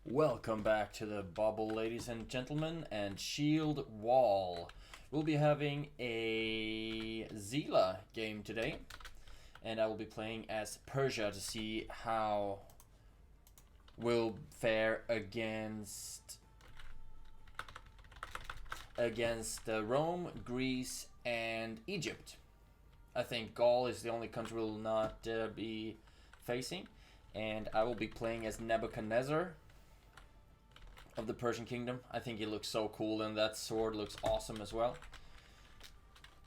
Welcome back to the bubble, ladies and gentlemen, and Shieldwall. We'll be having a Zela game today, and I will be playing as Persia to see how we'll fare against Rome, Greece, and Egypt. I think Gaul is the only country we'll not be facing, and I will be playing as Nebuchadnezzar of the Persian kingdom. I think he looks so cool, and that sword looks awesome as well.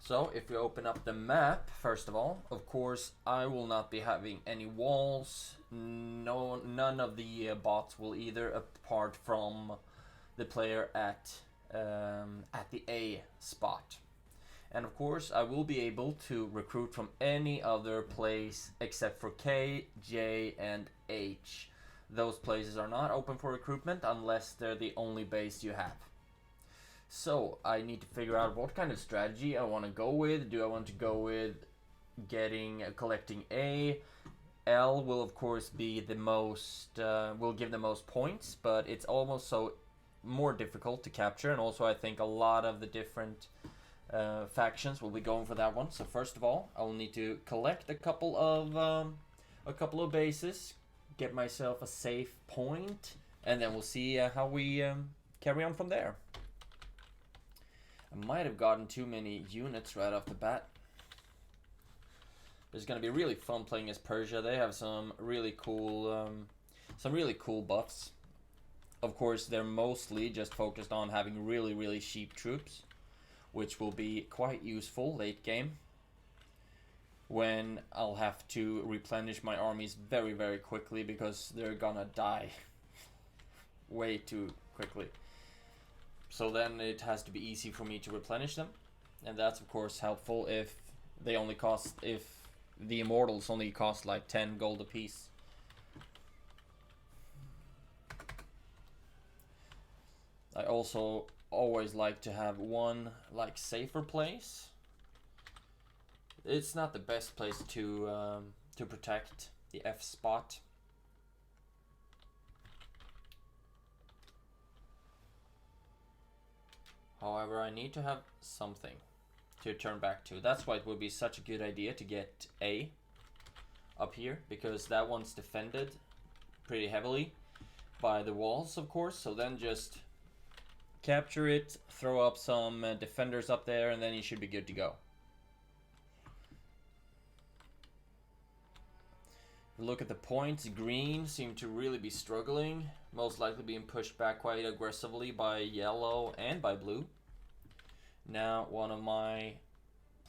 So if we open up the map, first of all, of course I will not be having any walls. None of the bots will either, apart from the player at the A spot. And of course I will be able to recruit from any other place except for K, J, and H. Those places are not open for recruitment unless they're the only base you have. So I need to figure out what kind of strategy I want to go with. Do I want to go with collecting A? L will of course be the most, will give the most points, but it's almost so more difficult to capture, and also I think a lot of the different factions will be going for that one. So first of all, I will need to collect a couple of bases, get myself a safe point, and then we'll see how we carry on from there. I might have gotten too many units right off the bat. It's gonna be really fun playing as Persia. They have some really cool buffs. Of course, they're mostly just focused on having really cheap troops, which will be quite useful late game when I'll have to replenish my armies very quickly because they're gonna die way too quickly. So then it has to be easy for me to replenish them, and that's of course helpful if the immortals only cost like 10 gold apiece. I also always like to have one like safer place. It's not the best place to protect the F spot. However, I need to have something to turn back to. That's why it would be such a good idea to get A up here, because that one's defended pretty heavily by the walls, of course. So then just capture it, throw up some defenders up there, and then you should be good to go. Look at the points. Green seem to really be struggling, most likely being pushed back quite aggressively by yellow and by blue. Now one of my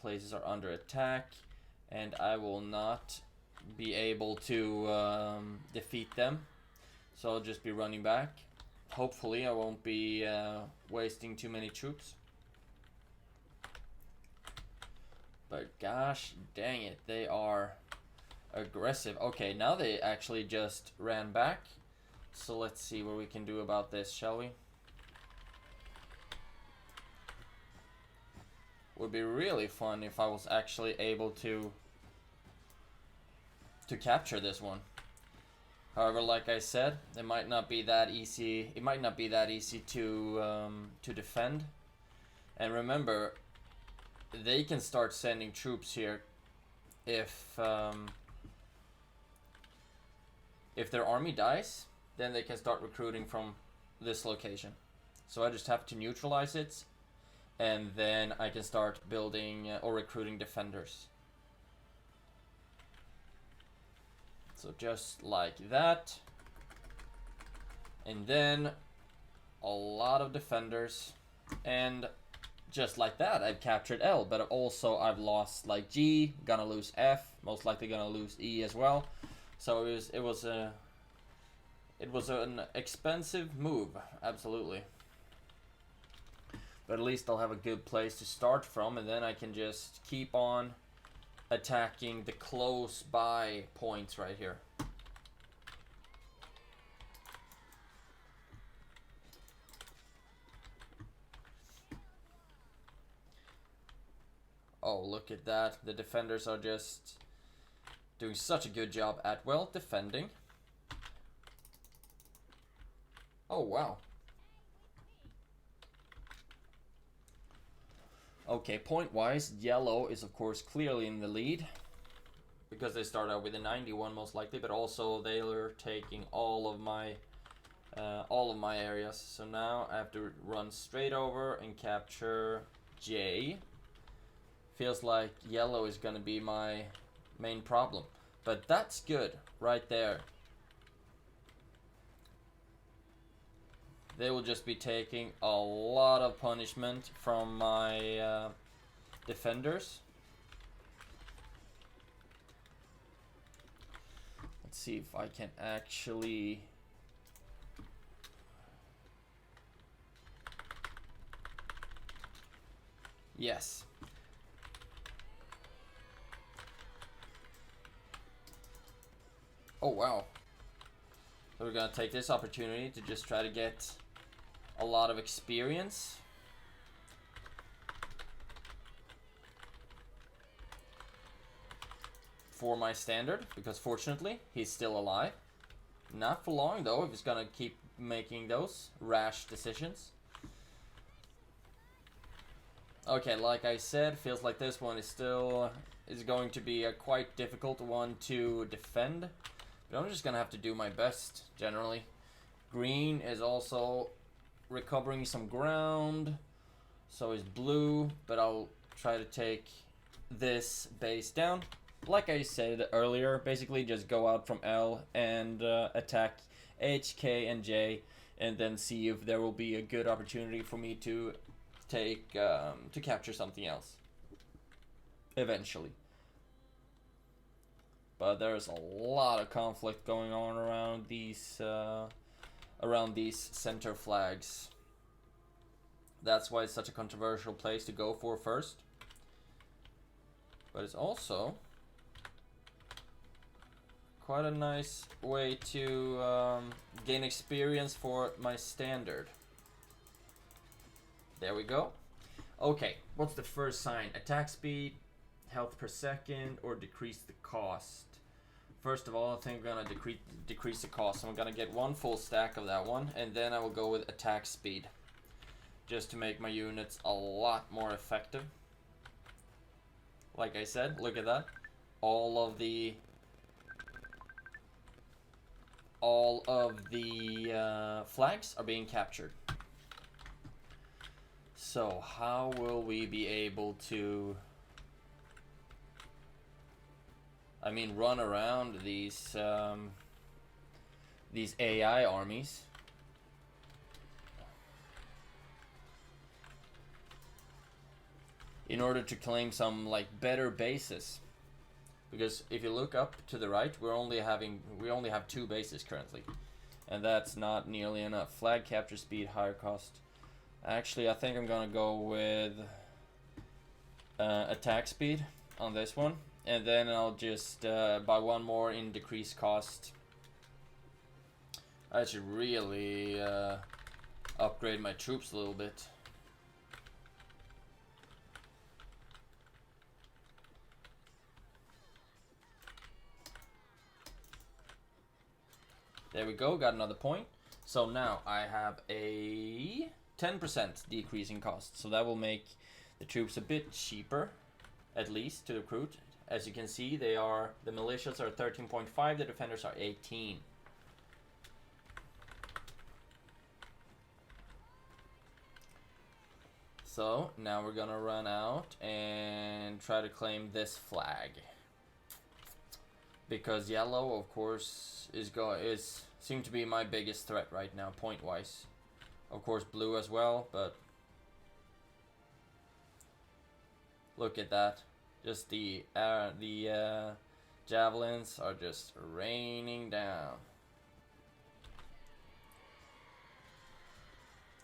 places are under attack, and I will not be able to defeat them, so I'll just be running back. Hopefully I won't be wasting too many troops. But gosh dang it, they are aggressive. Okay, now they actually just ran back. So let's see what we can do about this, shall we? Would be really fun if I was actually able to capture this one. However, like I said, it might not be that easy. It might not be that easy to defend. And remember, they can start sending troops here if their army dies, then they can start recruiting from this location. So I just have to neutralize it, and then I can start building or recruiting defenders. So just like that. And then a lot of defenders. And just like that, I've captured L, but also I've lost like G, gonna lose F, most likely gonna lose E as well. So it was an expensive move, absolutely. But at least I'll have a good place to start from, and then I can just keep on attacking the close by points right here. Oh, look at that. The defenders are just doing such a good job at, well, defending. Oh, wow. Okay, point-wise, yellow is of course clearly in the lead because they start out with a 91 most likely, but also they are taking all of my areas. So now I have to run straight over and capture J. Feels like yellow is gonna be my main problem, but that's good right there. They will just be taking a lot of punishment from my defenders. Let's see if I can actually... Yes. Oh, wow. So we're gonna take this opportunity to just try to get a lot of experience. For my standard, because fortunately, he's still alive. Not for long though, if he's gonna keep making those rash decisions. Okay, like I said, feels like this one is still going to be a quite difficult one to defend. But I'm just gonna have to do my best, generally. Green is also recovering some ground. So is blue, but I'll try to take this base down. Like I said earlier, basically just go out from L and attack H, K, and J, and then see if there will be a good opportunity for me to take to capture something else eventually. But there's a lot of conflict going on around these center flags. That's why it's such a controversial place to go for first. But it's also quite a nice way to gain experience for my standard. There we go. Okay, what's the first sign? Attack speed, health per second, or decrease the cost? First of all, I think I'm gonna decrease the cost. So I'm gonna get one full stack of that one, and then I will go with attack speed, just to make my units a lot more effective. Like I said, look at that. All of the flags are being captured. So how will we be able to, I mean, run around these AI armies? In order to claim some like better bases. Because if you look up to the right, we only have 2 bases currently. And that's not nearly enough. Flag capture speed, higher cost. Actually, I think I'm gonna go with attack speed on this one, and then I'll just buy one more in decreased cost. I should really upgrade my troops a little bit. There we go, got another point. So now I have a 10% decrease in cost, so that will make the troops a bit cheaper, at least to recruit. As you can see, the militias are 13.5, the defenders are 18. So now we're gonna run out and try to claim this flag, because yellow, of course, seem to be my biggest threat right now, point wise. Of course, blue as well, but look at that. Just the javelins are just raining down.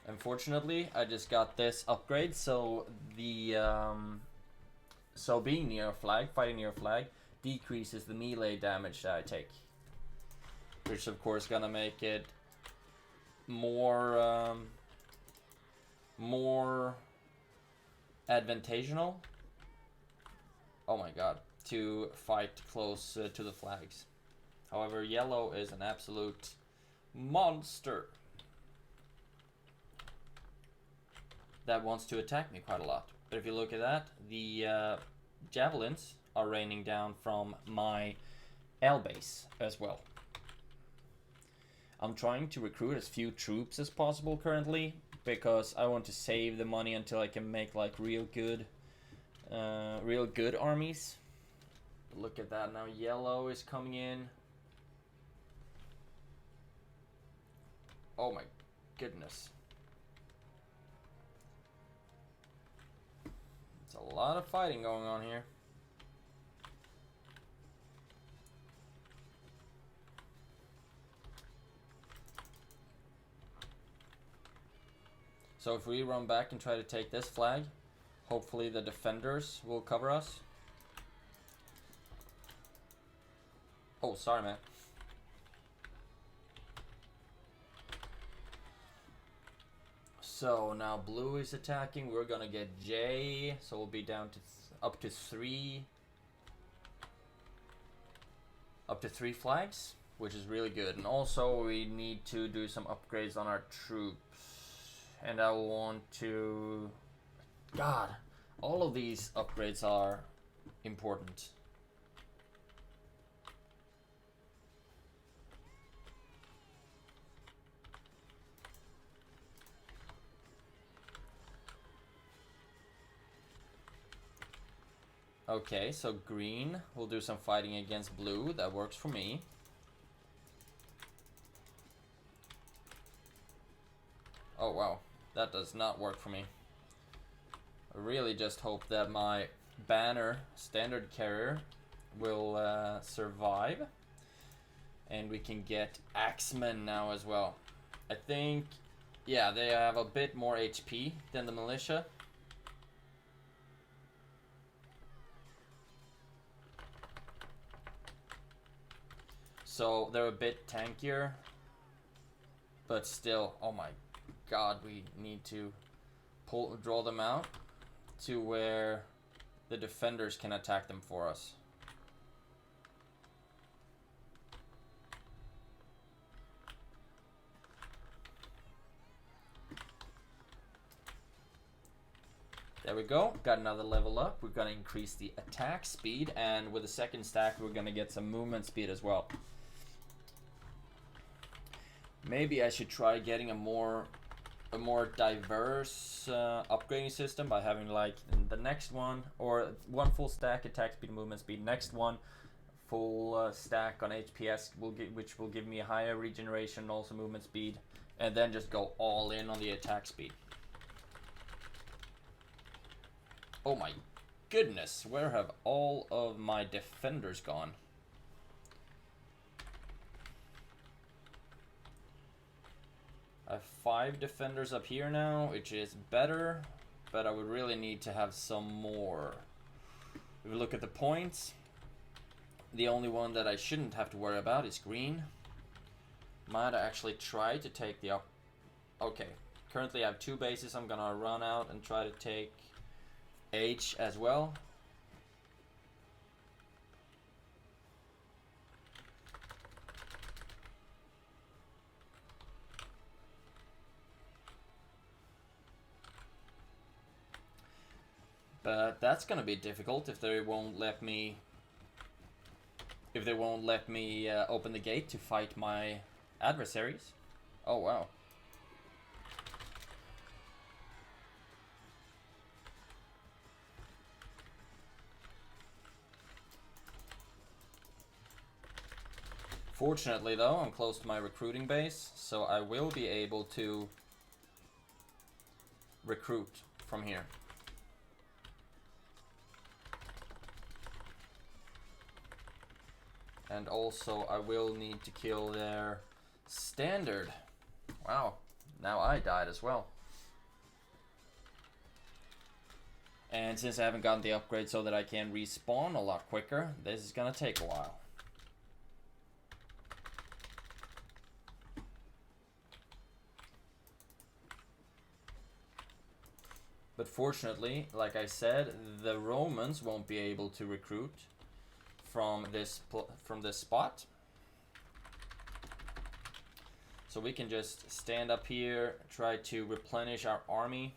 Unfortunately, I just got this upgrade, so being near a flag, fighting near a flag, decreases the melee damage that I take, which of course gonna make it more advantageous. Oh my god, to fight close to the flags. However, yellow is an absolute monster. that wants to attack me quite a lot. But if you look at that, the javelins are raining down from my L base as well. I'm trying to recruit as few troops as possible currently, because I want to save the money until I can make like real good armies. Look at that, now yellow is coming in. Oh my goodness. It's a lot of fighting going on here. So if we run back and try to take this flag, hopefully the defenders will cover us. Oh, sorry, man. So now blue is attacking. We're gonna get J, so we'll be down to up to three flags, which is really good. And also we need to do some upgrades on our troops. And I want to... God, all of these upgrades are important. Okay, so green will do some fighting against blue. That works for me. Oh wow, that does not work for me. I really just hope that my banner standard carrier will survive. And we can get axemen now as well. I think, yeah, they have a bit more HP than the militia. So they're a bit tankier, but still, oh my god, we need to draw them out to where the defenders can attack them for us. There we go, got another level up. We're gonna increase the attack speed, and with the second stack we're gonna get some movement speed as well. Maybe I should try getting a more diverse upgrading system by having like the next one, or one full stack attack speed, movement speed, next one full stack on HPS which will give me a higher regeneration, also movement speed, and then just go all in on the attack speed. Oh my goodness, where have all of my defenders gone? I have 5 defenders up here now, which is better, but I would really need to have some more. If we look at the points, the only one that I shouldn't have to worry about is green. Might actually try to take the up. Okay, currently I have 2 bases. I'm gonna run out and try to take H as well. But that's gonna be difficult if they won't let me open the gate to fight my adversaries. Oh wow. Fortunately though, I'm close to my recruiting base, so I will be able to recruit from here. And also I will need to kill their standard. Wow, now I died as well. And since I haven't gotten the upgrade so that I can respawn a lot quicker, this is gonna take a while. But fortunately, like I said, the Romans won't be able to recruit from this spot. So we can just stand up here, try to replenish our army.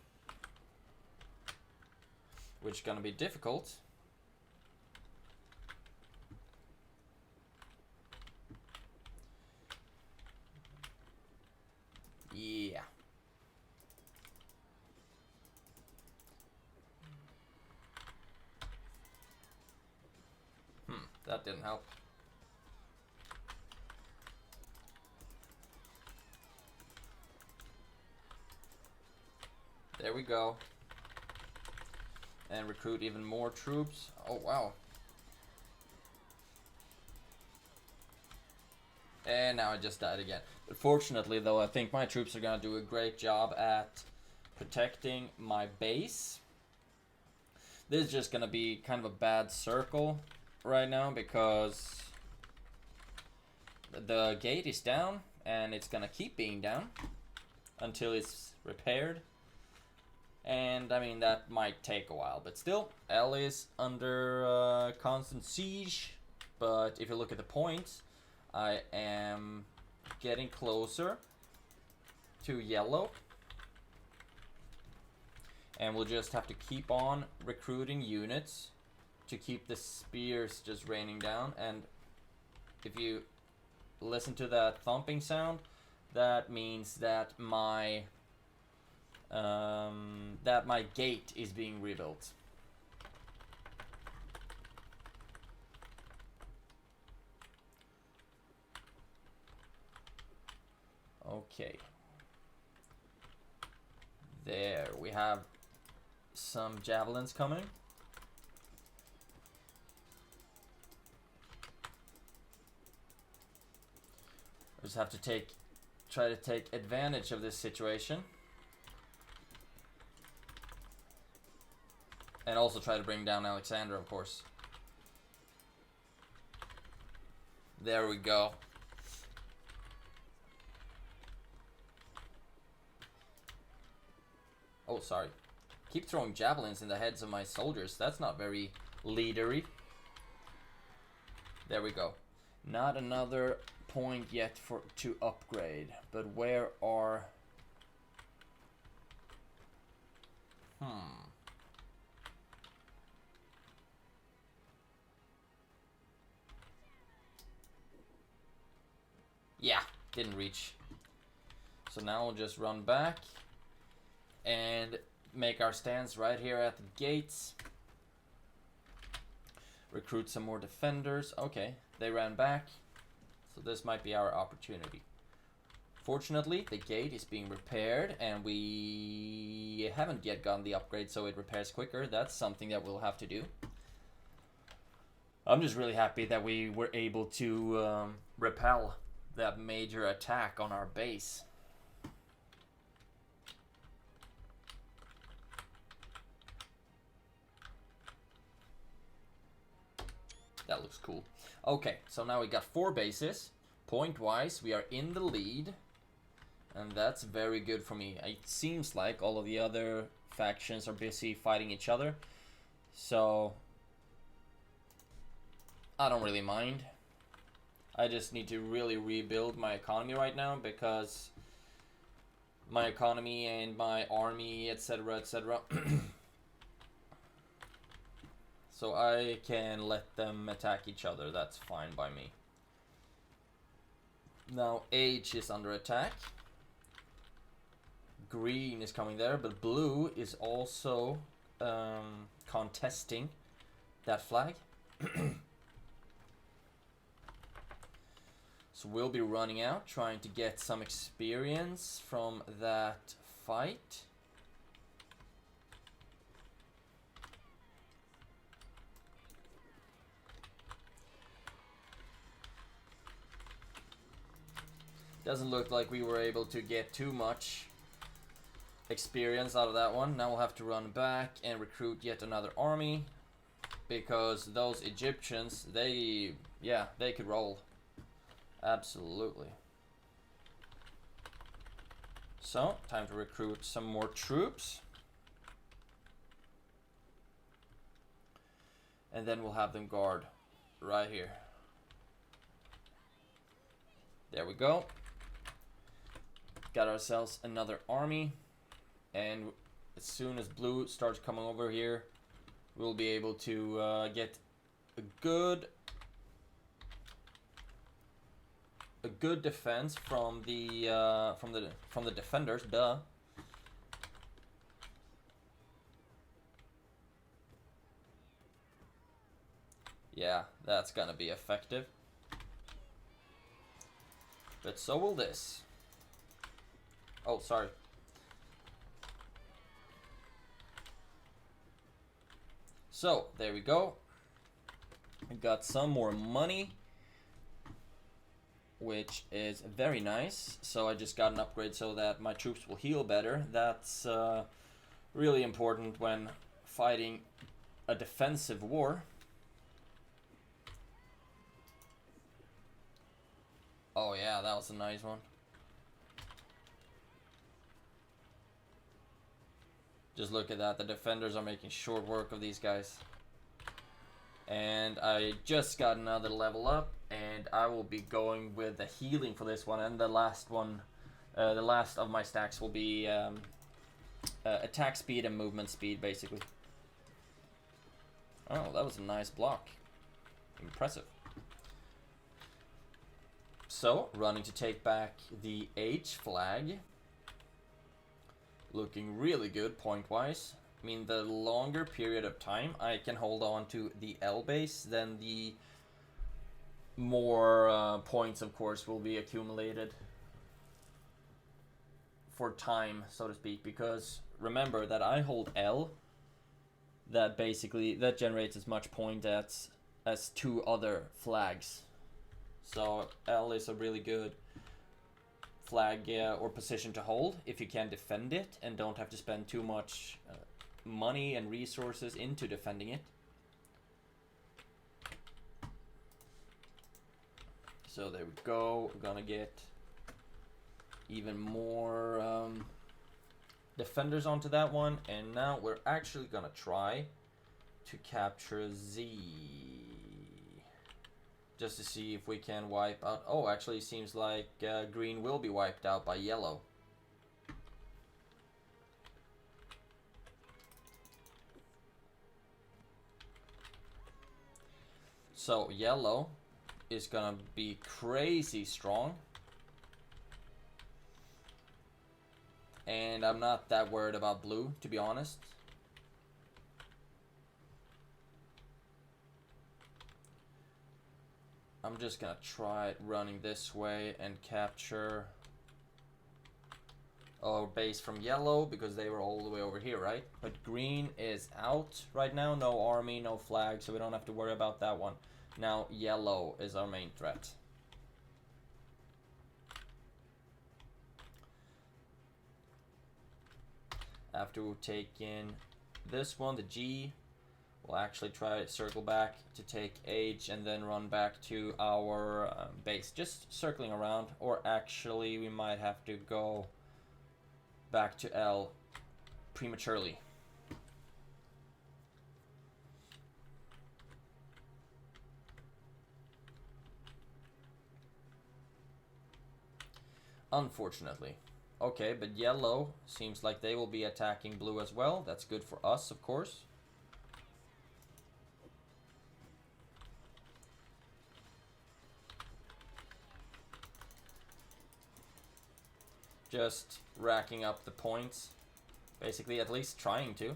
which is gonna be difficult. Yeah. That didn't help. There we go. And recruit even more troops. Oh, wow. And now I just died again. But fortunately, though, I think my troops are going to do a great job at protecting my base. This is just going to be kind of a bad circle right now because the gate is down and it's going to keep being down until it's repaired. And, I mean, that might take a while. But still, L is under constant siege. But if you look at the points, I am getting closer to yellow. And we'll just have to keep on recruiting units to keep the spears just raining down. And if you listen to that thumping sound, that means that my gate is being rebuilt. Okay. There, we have some javelins coming. We just have to try to take advantage of this situation. And also try to bring down Alexandra, of course. There we go. Oh, sorry. Keep throwing javelins in the heads of my soldiers. That's not very leadery. There we go. Not another point yet to upgrade. But where are... Yeah, didn't reach. So now we'll just run back and make our stance right here at the gates. Recruit some more defenders. Okay, they ran back. So this might be our opportunity. Fortunately, the gate is being repaired and we haven't yet gotten the upgrade, so it repairs quicker. That's something that we'll have to do. I'm just really happy that we were able to repel that major attack on our base. That looks cool. Okay, so now we got 4 bases. Point-wise, we are in the lead. And that's very good for me. It seems like all of the other factions are busy fighting each other. So I don't really mind. I just need to really rebuild my economy right now because my economy and my army, etc., etc. So I can let them attack each other. That's fine by me. Now H is under attack. Green is coming there, but blue is also contesting that flag. So we'll be running out, trying to get some experience from that fight. Doesn't look like we were able to get too much experience out of that one. Now we'll have to run back and recruit yet another army, because those Egyptians, they could roll. Absolutely. So, time to recruit some more troops. And then we'll have them guard right here. There we go. Got ourselves another army. And as soon as blue starts coming over here, we'll be able to get a good defense from the defenders. Duh. Yeah, that's gonna be effective. But so will this. Oh, sorry. So, there we go. I got some more money, which is very nice. So I just got an upgrade so that my troops will heal better. That's really important when fighting a defensive war. Oh yeah, that was a nice one. Just look at that. The defenders are making short work of these guys. And I just got another level up, and I will be going with the healing for this one. And the last one, the last of my stacks will be attack speed and movement speed, basically. Oh, that was a nice block. Impressive. So, running to take back the H flag. Looking really good point-wise. I mean, the longer period of time I can hold on to the L base, then the more points, of course, will be accumulated for time, so to speak. Because remember that I hold L, that generates as much point as 2 other flags. So L is a really good flag or position to hold if you can defend it and don't have to spend too much money and resources into defending it. So there we go. We're gonna get even more defenders onto that one, and now we're actually gonna try to capture Z. Just to see if we can wipe out. Oh, actually, seems like green will be wiped out by yellow. So yellow is gonna be crazy strong, and I'm not that worried about blue, to be honest. I'm just gonna try running this way and capture our base from yellow, because they were all the way over here, right? But green is out right now. No army, no flag, so we don't have to worry about that one. Now yellow is our main threat. After we've taken this one, the G, we'll actually try to circle back to take H and then run back to our base. Just circling around, or actually we might have to go back to L prematurely. Unfortunately. Okay, but yellow seems like they will be attacking blue as well. That's good for us, of course. Just racking up the points. Basically, at least trying to.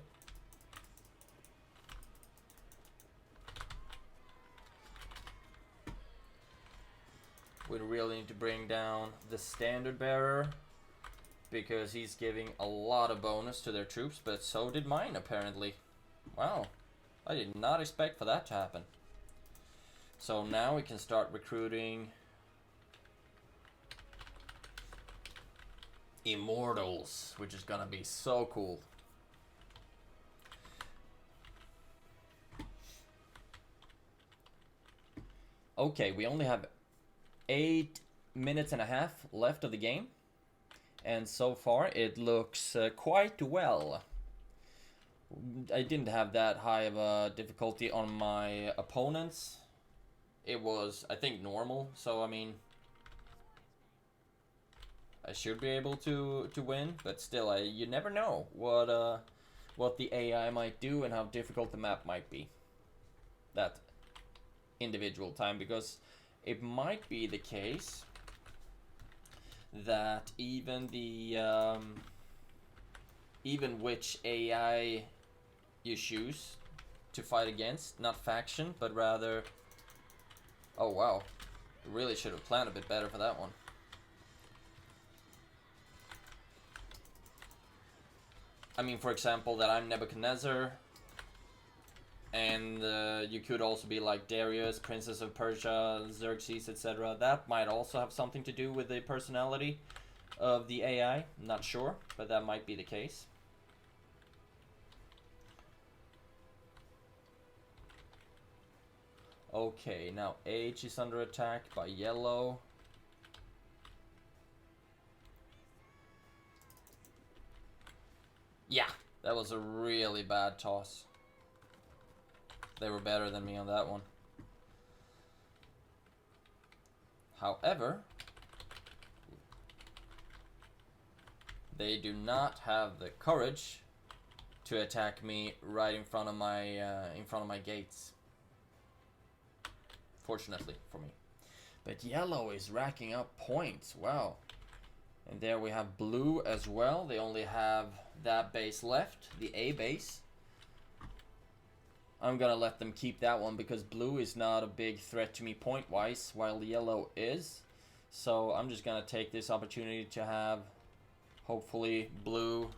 We really need to bring down the standard bearer, because he's giving a lot of bonus to their troops, but so did mine, apparently. Wow, I did not expect for that to happen. So now we can start recruiting Immortals, which is gonna be so cool. Okay, we only have 8 minutes and a half left of the game, and so far it looks quite well. I didn't have that high of a difficulty on my opponents. It was, I think, normal, so I mean, I should be able to win, but still, you never know what what the AI might do and how difficult the map might be that individual time, because it might be the case that even which AI you choose to fight against, not faction, but rather... Oh wow, really should have planned a bit better for that one. I mean, for example, that I'm Nebuchadnezzar, and you could also be like Darius, Princess of Persia, Xerxes, etc. That might also have something to do with the personality of the AI. I'm not sure, but that might be the case. Okay, now H is under attack by yellow. Yeah, that was a really bad toss. They were better than me on that one. However, they do not have the courage to attack me right in front of my gates. Fortunately for me. But yellow is racking up points. Wow. And there we have blue as well. They only have that base left, the A base. I'm gonna let them keep that one because blue is not a big threat to me point-wise, while yellow is. So I'm just gonna take this opportunity to have, hopefully, blue...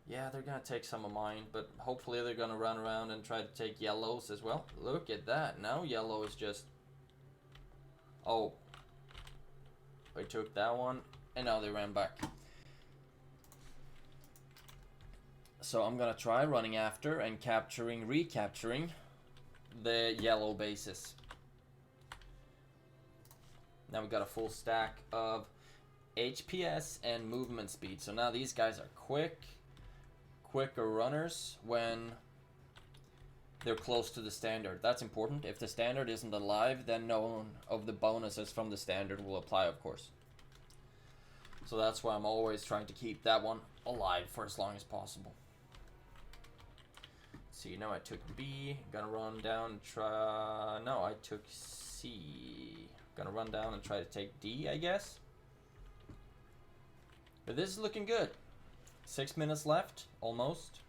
Yeah, they're gonna take some of mine, but hopefully they're gonna run around and try to take yellows as well. Look at that. Now yellow is just... Oh. I took that one, and now they ran back. So I'm gonna try running after and recapturing the yellow bases. Now we got a full stack of HPS and movement speed. So now these guys are quicker runners when they're close to the standard. That's important. If the standard isn't alive, then none of the bonuses from the standard will apply, of course. So that's why I'm always trying to keep that one alive for as long as possible. See, now I took B. Gonna run down and try... No, I took C. Gonna run down and try to take D, I guess. But this is looking good. 6 minutes left, almost.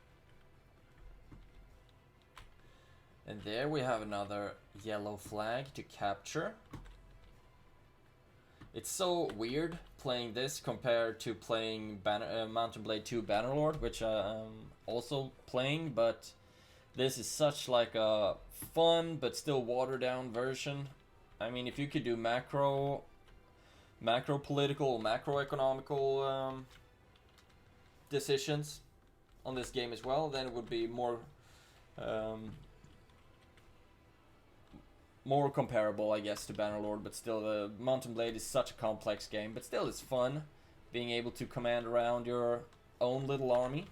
And there we have another yellow flag to capture. It's so weird playing this compared to playing Mountain Blade 2 Bannerlord, which I'm also playing, but this is such like a fun but still watered down version. I mean, if you could do macro political, macroeconomical decisions on this game as well, then it would be more comparable, I guess, to Bannerlord. But still, the Mountain Blade is such a complex game, but still it's fun being able to command around your own little army.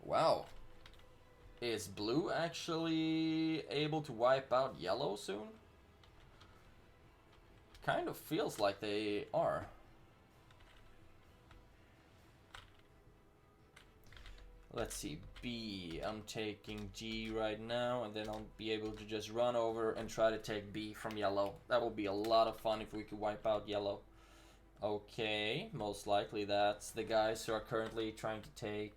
Wow. Is blue actually able to wipe out yellow soon? Kind of feels like they are. Let's see, B. I'm taking G right now, and then I'll be able to just run over and try to take B from yellow. That will be a lot of fun if we could wipe out yellow. Okay, most likely that's the guys who are currently trying to take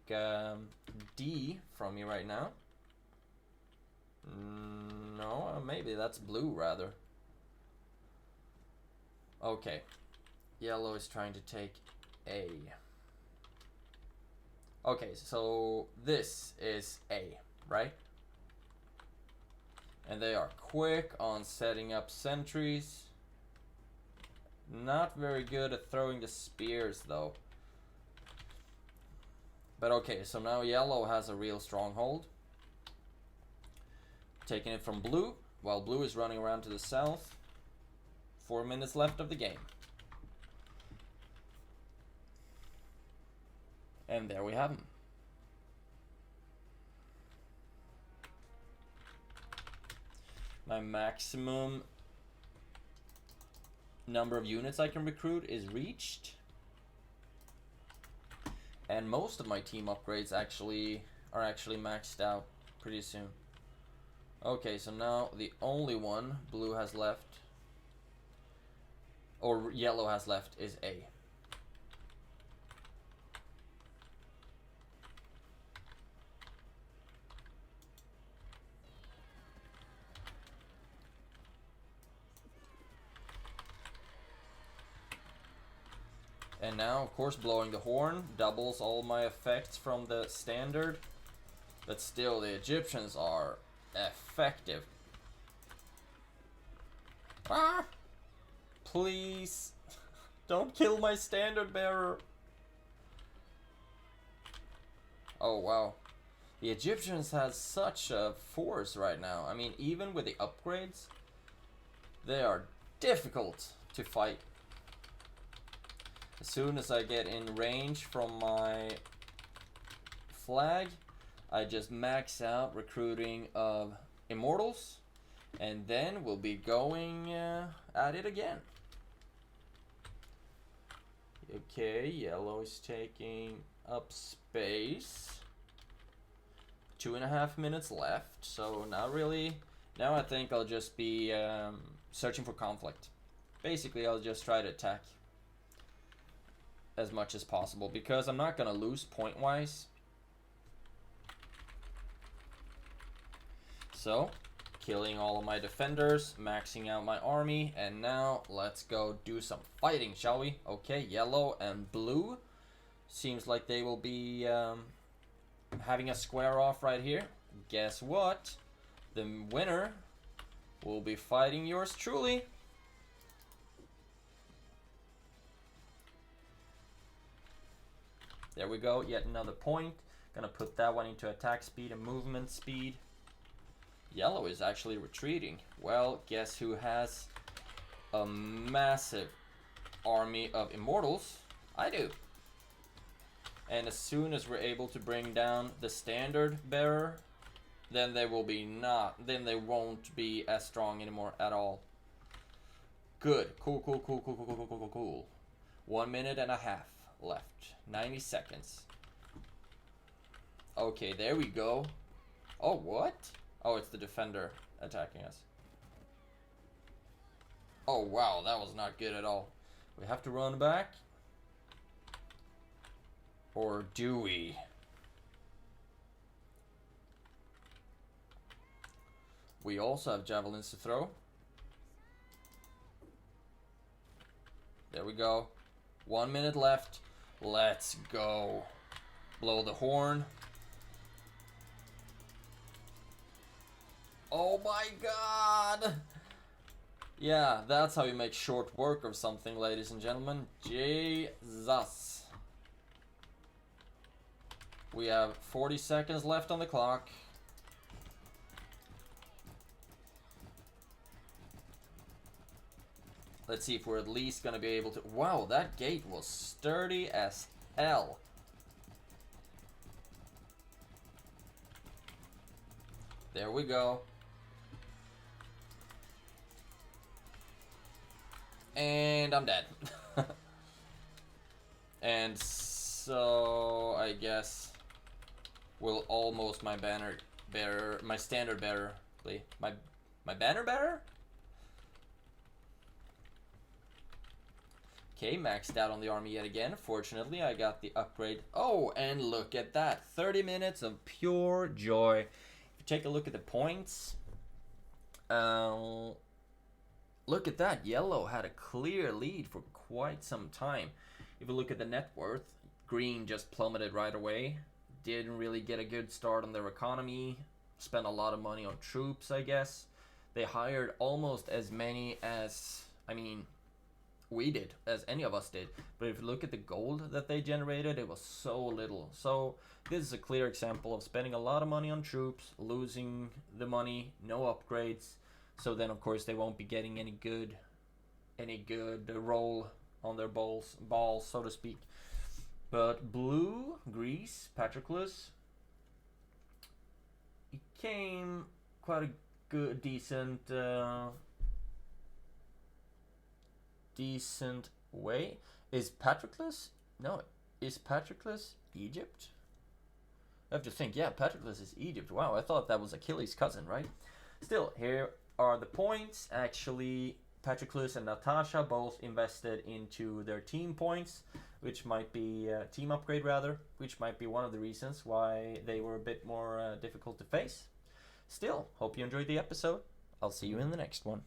D from me right now. No, maybe that's blue rather. Okay, yellow is trying to take A. Okay, so this is A, right? And they are quick on setting up sentries. Not very good at throwing the spears, though. But okay, so now yellow has a real stronghold. Taking it from blue, while blue is running around to the south. 4 minutes left of the game. And there we have him. My maximum number of units I can recruit is reached. And most of my team upgrades are actually maxed out pretty soon. Okay, so now the only one blue has left, or yellow has left, is A. And now, of course, blowing the horn doubles all my effects from the standard. But still, the Egyptians are effective. Ah! Please! Don't kill my standard bearer! Oh, wow. The Egyptians have such a force right now. I mean, even with the upgrades, they are difficult to fight. As soon as I get in range from my flag, I just max out recruiting of immortals, and then we'll be going at it again. Okay, yellow is taking up space. 2.5 minutes left, so not really. Now I think I'll just be searching for conflict. Basically, I'll just try to attack as much as possible, because I'm not gonna lose point-wise. So, killing all of my defenders, maxing out my army, and now let's go do some fighting, shall we? Okay, yellow and blue. Seems like they will be having a square off right here. Guess what? The winner will be fighting yours truly. There we go, yet another point. Gonna put that one into attack speed and movement speed. Yellow is actually retreating. Well, guess who has a massive army of immortals? I do. And as soon as we're able to bring down the standard bearer, then they won't be as strong anymore at all. Good. Cool. 1 minute and a half left. 90 seconds. Okay, there we go. Oh, what? Oh, it's the defender attacking us. Oh, wow, that was not good at all. We have to run back. Or do we? We also have javelins to throw. There we go. 1 minute left. Let's go. Blow the horn. Oh my god! Yeah, that's how you make short work of something, ladies and gentlemen. Jesus. We have 40 seconds left on the clock. Let's see if we're at least gonna be able to... Wow, that gate was sturdy as hell. There we go. And I'm dead. And so I guess will almost my banner bearer, my standard bearer, my banner bearer? Okay, maxed out on the army yet again. Fortunately, I got the upgrade. Oh, and look at that. 30 minutes of pure joy. If you take a look at the points, look at that. Yellow had a clear lead for quite some time. If you look at the net worth, green just plummeted right away. Didn't really get a good start on their economy. Spent a lot of money on troops, I guess. They hired almost as many as, I mean, we did, as any of us did. But if you look at the gold that they generated, it was so little. So this is a clear example of spending a lot of money on troops, losing the money, no upgrades. So then, of course, they won't be getting any good roll on their balls, so to speak. But blue, Greece, Patroclus, it came quite a good, decent decent way. Is Patroclus? No, is Patroclus Egypt? I have to think. Yeah, Patroclus is Egypt. Wow, I thought that was Achilles' cousin, right? Still, here are the points. Actually, Patroclus and Natasha both invested into their team points, which might be team upgrade rather, which might be one of the reasons why they were a bit more difficult to face. Still, hope you enjoyed the episode. I'll see you in the next one.